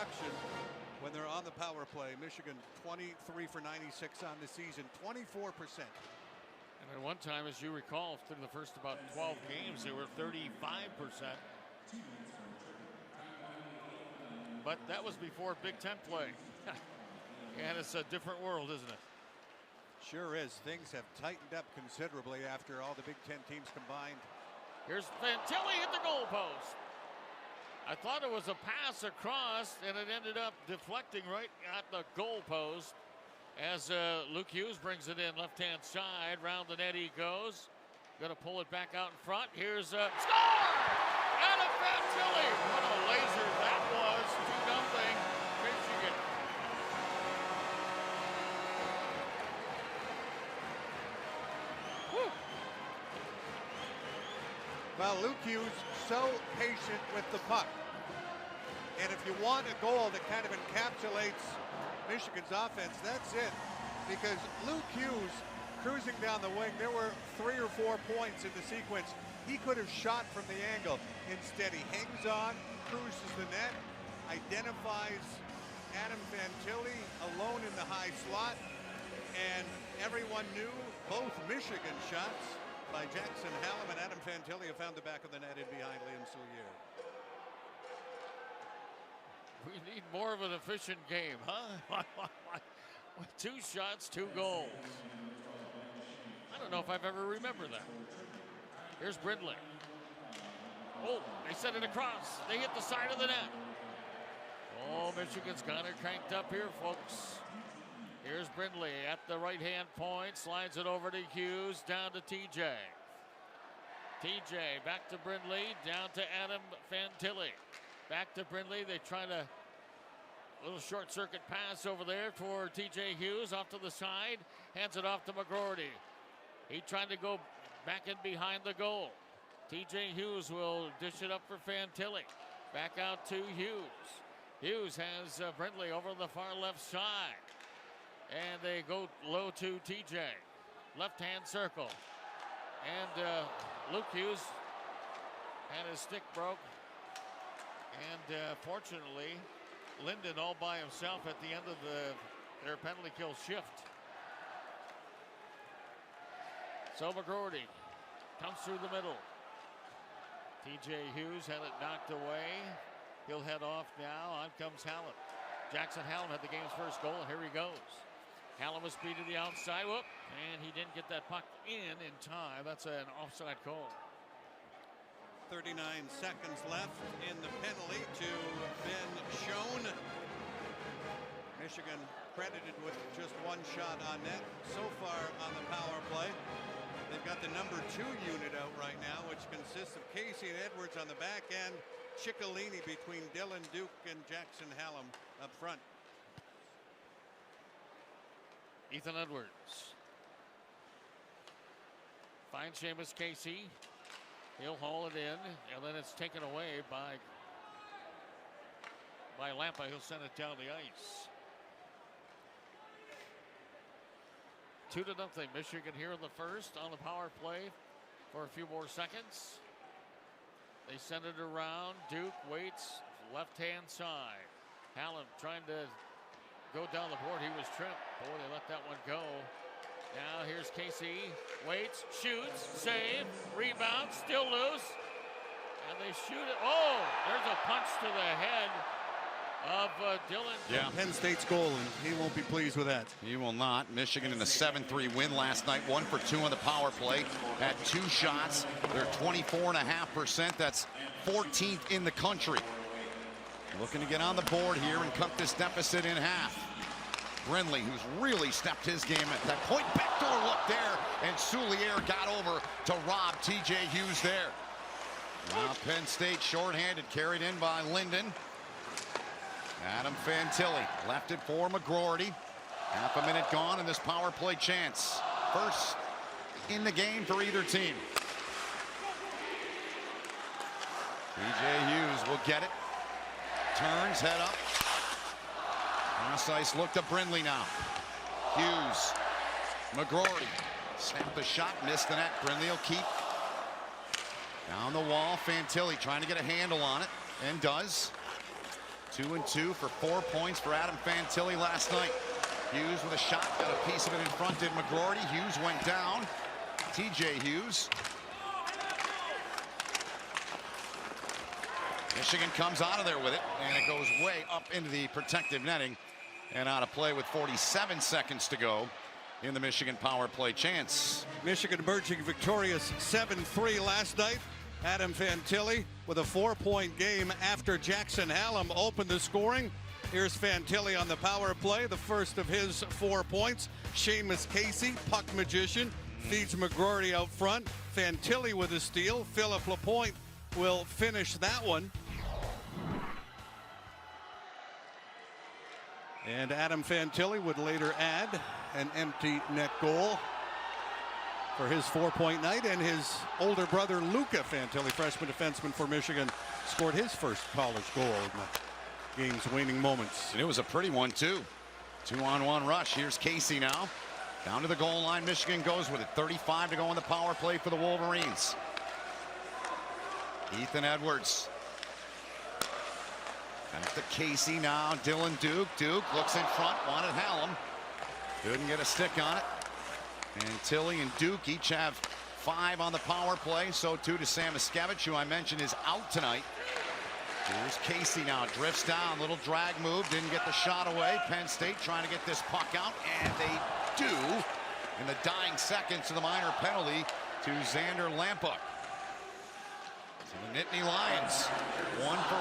interception when they're on the power play. Michigan 23 for 96 on the season, 24%. And at one time, as you recall, through the first about 12 games, they were 35%. But that was before Big Ten play. And it's a different world, isn't it? Sure is. Things have tightened up considerably after all the Big Ten teams combined. Here's Fantilli at the goalpost. I thought it was a pass across, and it ended up deflecting right at the goalpost as Luke Hughes brings it in left-hand side. Round the net he goes. Going to pull it back out in front. Here's a score! Adam Fantilli! What a laser that was. 2-0 Michigan. Woo. Well, Luke Hughes so patient with the puck. And if you want a goal that kind of encapsulates Michigan's offense, that's it. Because Luke Hughes cruising down the wing, there were 3 or 4 points in the sequence. He could have shot from the angle. Instead, he hangs on, cruises the net, identifies Adam Fantilli alone in the high slot, and everyone knew both Michigan shots by Jackson Hallam and Adam Fantilli have found the back of the net in behind Liam Soulier. We need more of an efficient game, huh? 2 shots, 2 goals. I don't know if I've ever remembered that. Here's Brindley. Oh, they sent it across. They hit the side of the net. Oh, Michigan's got it cranked up here, folks. Here's Brindley at the right-hand point. Slides it over to Hughes, down to TJ. TJ back to Brindley, down to Adam Fantilli. Back to Brindley. They try to little short circuit pass over there for TJ Hughes off to the side. Hands it off to McGroarty. He tried to go back in behind the goal. TJ Hughes will dish it up for Fantilli. Back out to Hughes. Hughes has Brindley over the far left side. And they go low to TJ. Left-hand circle. And Luke Hughes had his stick broke. And fortunately, Linden all by himself at the end of their penalty kill shift. So McGroarty comes through the middle. TJ Hughes had it knocked away. He'll head off now. On comes Hallam. Jackson Hallam had the game's first goal, and here he goes. Hallam was speed to the outside. Whoop, and he didn't get that puck in time. That's an offside call. 39 seconds left in the penalty to Ben Schoen. Michigan credited with just 1 shot on net so far on the power play. They've got the number 2 unit out right now, which consists of Casey and Edwards on the back end, Ciccolini between Dylan Duke and Jackson Hallam up front. Ethan Edwards finds Seamus Casey. He'll haul it in, and then it's taken away by Lampa. He'll send it down the ice. 2-0. Michigan here in the first on the power play for a few more seconds. They send it around. Duke waits left-hand side. Hallam trying to go down the board. He was tripped. Boy, they let that one go. Now here's Casey, waits, shoots, save, rebound, still loose, and they shoot it. Oh, there's a punch to the head of Dylan. Yeah. Penn State's goal, and he won't be pleased with that. He will not. Michigan in a 7-3 win last night, 1 for 2 on the power play, had 2 shots. They're 24.5%. That's 14th in the country. Looking to get on the board here and cut this deficit in half. Brindley, who's really stepped his game at that point. Backdoor look there, and Soulier got over to rob TJ Hughes there. Now Penn State shorthanded, carried in by Linden. Adam Fantilli left it for McGroarty. Half a minute gone in this power play chance. First in the game for either team. TJ Hughes will get it. Turns, head up. Cross ice look to Brindley now. Hughes. McGroarty. Snapped the shot, missed the net. Brindley will keep. Down the wall, Fantilli trying to get a handle on it, and does. 2 and 2 for 4 points for Adam Fantilli last night. Hughes with a shot, got a piece of it in front, did McGroarty. Hughes went down. TJ Hughes. Michigan comes out of there with it, and it goes way up into the protective netting and out of play with 47 seconds to go in the Michigan power play chance. Michigan emerging victorious 7-3 last night. Adam Fantilli with a 4-point game after Jackson Hallam opened the scoring. Here's Fantilli on the power play, the first of his 4 points. Seamus Casey, puck magician, feeds McGroarty out front. Fantilli with a steal. Philip Lapointe will finish that one. And Adam Fantilli would later add an empty net goal for his 4-point night, and his older brother Luca Fantilli, freshman defenseman for Michigan, scored his first college goal in the game's waning moments. And it was a pretty one too. 2-on-1 rush. Here's Casey now. Down to the goal line. Michigan goes with it. 35 to go on the power play for the Wolverines. Ethan Edwards. Back to Casey now. Dylan Duke. Duke looks in front. Wanted Hallam. Couldn't get a stick on it. And Tilly and Duke each have 5 on the power play. So too does Sam Iskevich, who I mentioned is out tonight. Here's Casey now. Drifts down. Little drag move. Didn't get the shot away. Penn State trying to get this puck out. And they do in the dying seconds of the minor penalty to Xander Lampuck. So the Nittany Lions 1 for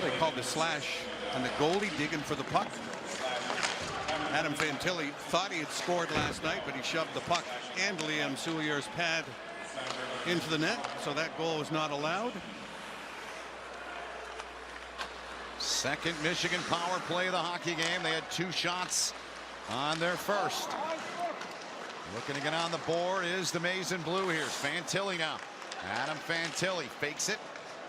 1. They called the slash on the goalie digging for the puck. Adam Fantilli thought he had scored last night, but he shoved the puck and Liam Soulier's pad into the net, so that goal was not allowed. Second Michigan power play of the hockey game. They had 2 shots on their first. Looking to get on the board is the Maize and Blue here. Fantilli now. Adam Fantilli fakes it.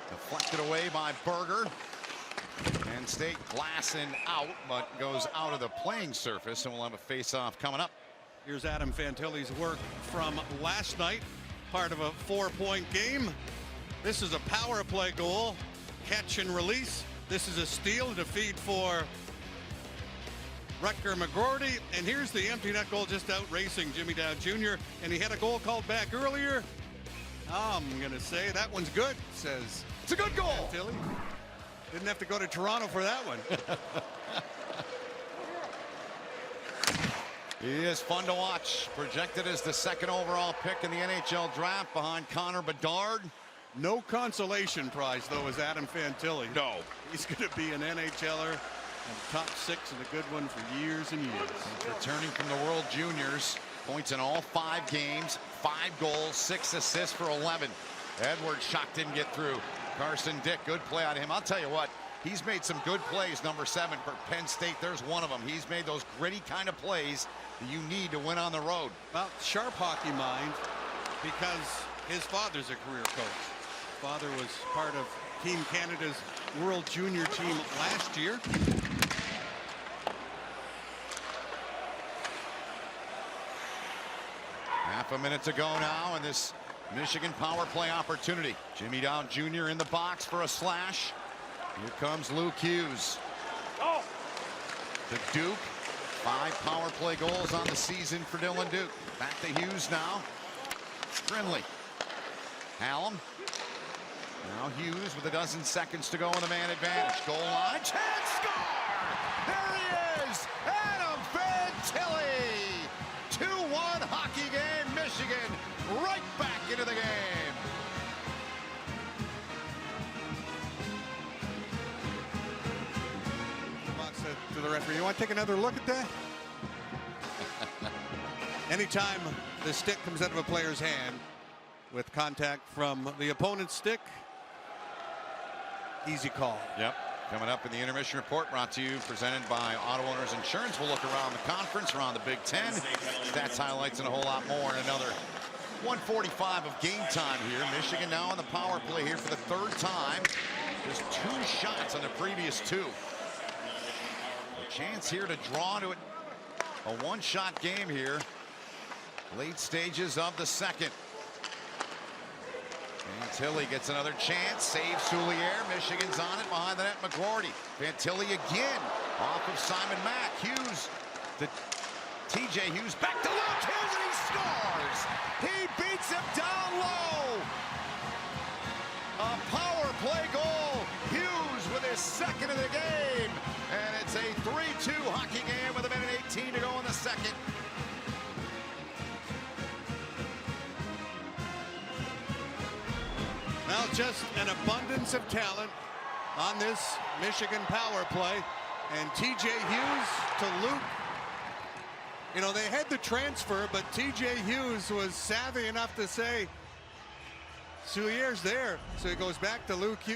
Deflected away by Berger. Penn State glassing out, but goes out of the playing surface, and we'll have a face-off coming up. Here's Adam Fantilli's work from last night, part of a 4-point game. This is a power play goal, catch and release. This is a steal, to feed for Rutger McGroarty, and here's the empty net goal, just out racing Jimmy Dow Jr., and he had a goal called back earlier. I'm gonna say that one's good, says it's a good goal. Fantilli. Didn't have to go to Toronto for that one. He is fun to watch. Projected as the 2nd overall pick in the NHL draft behind Connor Bedard. No consolation prize, though, is Adam Fantilli. No. He's going to be an NHLer and top 6 and a good one for years and years. Returning from the World Juniors. Points in all 5 games. 5 goals, 6 assists for 11. Edwards' shot didn't get through. Carson Dick, good play out of him. I'll tell you what, he's made some good plays, number 7 for Penn State. There's one of them. He's made those gritty kind of plays that you need to win on the road. Well, sharp hockey mind, because his father's a career coach. Father was part of Team Canada's World Junior team last year. Half a minute to go now in this Michigan power play opportunity. Jimmy Dow Jr. in the box for a slash. Here comes Luke Hughes. Oh. To Duke. 5 power play goals on the season for Dylan Duke. Back to Hughes now. Friendly. Hallam. Now Hughes with 12 seconds to go in the man advantage. Goal line. Chance score! There he is! Adam Fantilli! 2-1 hockey game. Michigan right back into the game. Fox said to the referee, you want to take another look at that? Anytime the stick comes out of a player's hand with contact from the opponent's stick, easy call. Yep. Coming up in the intermission report, brought to you, presented by Auto Owners Insurance. We'll look around the conference, around the Big Ten, stats, highlights, and a whole lot more. And another 1:45 of game time here. Michigan now on the power play here for the 3rd time. Just 2 shots on the previous 2. A chance here to draw to it. A 1-shot game here. Late stages of the 2nd. Fantilli gets another chance, saves Soulier. Michigan's on it behind the net. McGroarty. Fantilli again off of Simon Mack. Hughes to TJ Hughes, back to Luke Hughes, and he scores. He beats him down low. A power play goal. Hughes with his second of the game, and it's a 3-2 hockey game with 1:18 to go in the second. Well, just an abundance of talent on this Michigan power play. And TJ Hughes to Luke. You know, they had the transfer, but TJ Hughes was savvy enough to say, Soulier's there. So he goes back to Luke Hughes.